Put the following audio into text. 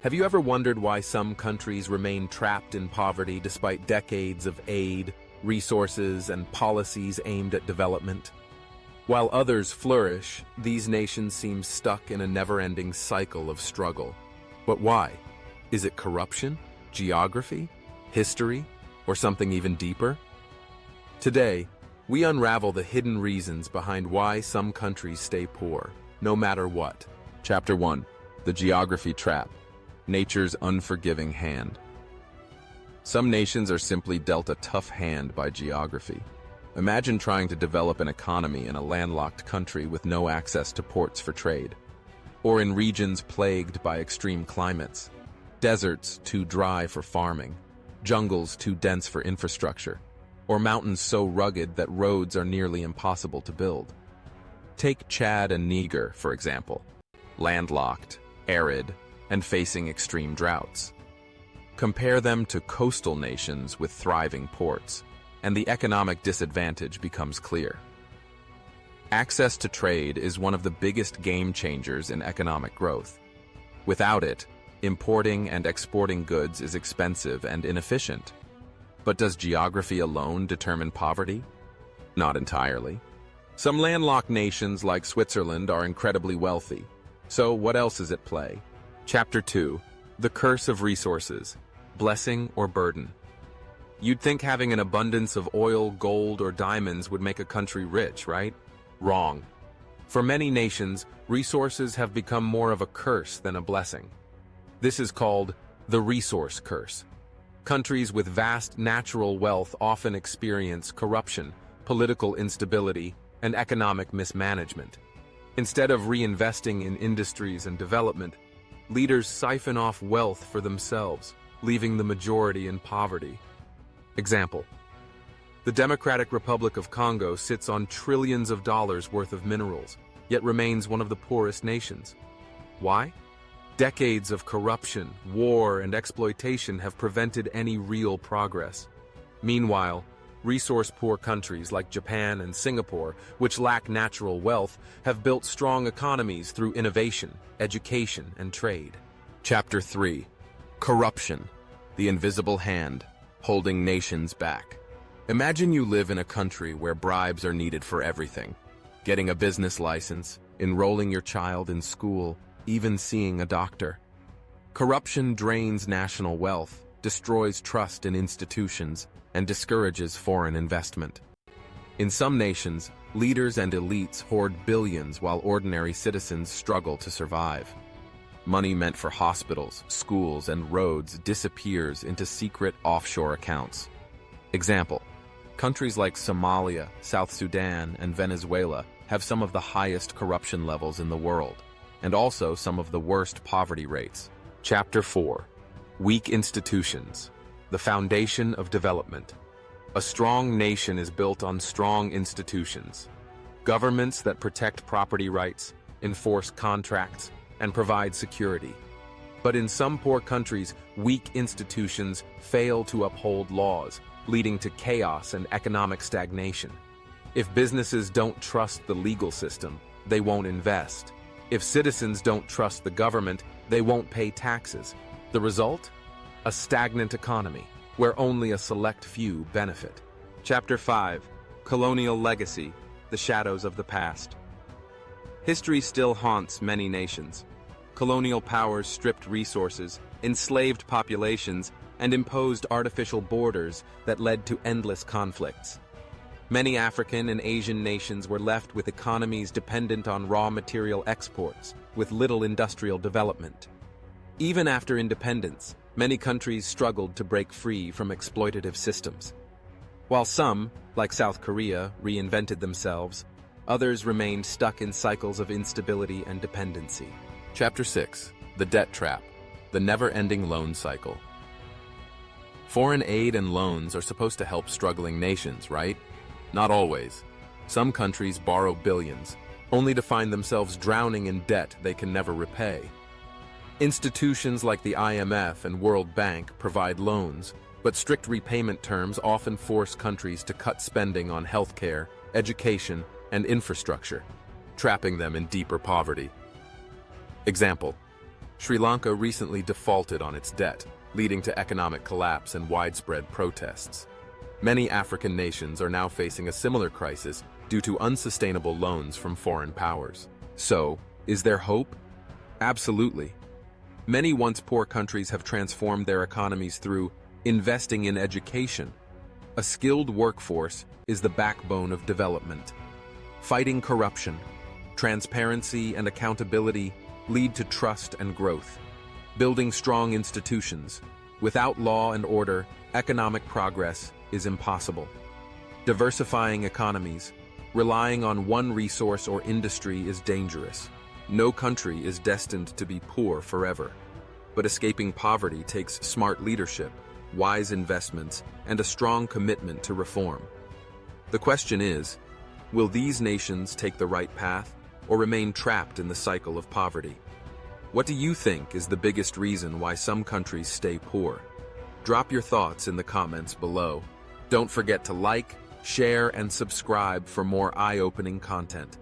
Have you ever wondered why some countries remain trapped in poverty despite decades of aid, resources, and policies aimed at development? While others flourish, these nations seem stuck in a never-ending cycle of struggle. But why? Is it corruption, geography, history, or something even deeper? Today, we unravel the hidden reasons behind why some countries stay poor, no matter what. Chapter 1. The Geography Trap. Nature's unforgiving hand. Some nations are simply dealt a tough hand by geography. Imagine trying to develop an economy in a landlocked country with no access to ports for trade, or in regions plagued by extreme climates, deserts too dry for farming, jungles too dense for infrastructure, or mountains so rugged that roads are nearly impossible to build. Take Chad and Niger, for example, landlocked, arid, and facing extreme droughts. Compare them to coastal nations with thriving ports, and the economic disadvantage becomes clear. Access to trade is one of the biggest game changers in economic growth. Without it, importing and exporting goods is expensive and inefficient. But does geography alone determine poverty? Not entirely. Some landlocked nations like Switzerland are incredibly wealthy. So what else is at play? Chapter 2. The Curse of Resources. Blessing or burden? You'd think having an abundance of oil, gold, or diamonds would make a country rich, right? Wrong. For many nations, resources have become more of a curse than a blessing. This is called the resource curse. Countries with vast natural wealth often experience corruption, political instability, and economic mismanagement. Instead of reinvesting in industries and development, leaders siphon off wealth for themselves, leaving the majority in poverty. Example: the Democratic Republic of Congo sits on trillions of dollars worth of minerals, yet remains one of the poorest nations. Why? Decades of corruption, war, and exploitation have prevented any real progress. Meanwhile, resource-poor countries like Japan and Singapore, which lack natural wealth, have built strong economies through innovation, education, and trade. Chapter 3. Corruption. The invisible hand, holding nations back. Imagine you live in a country where bribes are needed for everything. Getting a business license, enrolling your child in school, even seeing a doctor. Corruption drains national wealth, destroys trust in institutions, and discourages foreign investment. In some nations, leaders and elites hoard billions while ordinary citizens struggle to survive. Money meant for hospitals, schools, and roads disappears into secret offshore accounts. Example: countries like Somalia, South Sudan, and Venezuela have some of the highest corruption levels in the world, and also some of the worst poverty rates. Chapter 4. Weak institutions. The foundation of development. A strong nation is built on strong institutions. Governments that protect property rights, enforce contracts, and provide security. But in some poor countries, weak institutions fail to uphold laws, leading to chaos and economic stagnation. If businesses don't trust the legal system, they won't invest. If citizens don't trust the government, they won't pay taxes. The result? A stagnant economy, where only a select few benefit. Chapter 5. Colonial Legacy. The Shadows of the Past. History still haunts many nations. Colonial powers stripped resources, enslaved populations, and imposed artificial borders that led to endless conflicts. Many African and Asian nations were left with economies dependent on raw material exports, with little industrial development. Even after independence, many countries struggled to break free from exploitative systems. While some, like South Korea, reinvented themselves, others remained stuck in cycles of instability and dependency. Chapter 6. The Debt Trap. The Never-Ending Loan Cycle. Foreign aid and loans are supposed to help struggling nations, right? Not always. Some countries borrow billions, only to find themselves drowning in debt they can never repay. Institutions like the IMF and World Bank provide loans, but strict repayment terms often force countries to cut spending on healthcare, education, and infrastructure, trapping them in deeper poverty. Example: Sri Lanka recently defaulted on its debt, leading to economic collapse and widespread protests. Many African nations are now facing a similar crisis due to unsustainable loans from foreign powers. So, is there hope? Absolutely. Many once poor countries have transformed their economies through investing in education. A skilled workforce is the backbone of development. Fighting corruption, transparency, and accountability lead to trust and growth. Building strong institutions. Without law and order, economic progress is impossible. Diversifying economies. Relying on one resource or industry is dangerous. No country is destined to be poor forever. But escaping poverty takes smart leadership, wise investments, and a strong commitment to reform. The question is, will these nations take the right path or remain trapped in the cycle of poverty? What do you think is the biggest reason why some countries stay poor? Drop your thoughts in the comments below. Don't forget to like, share, and subscribe for more eye-opening content.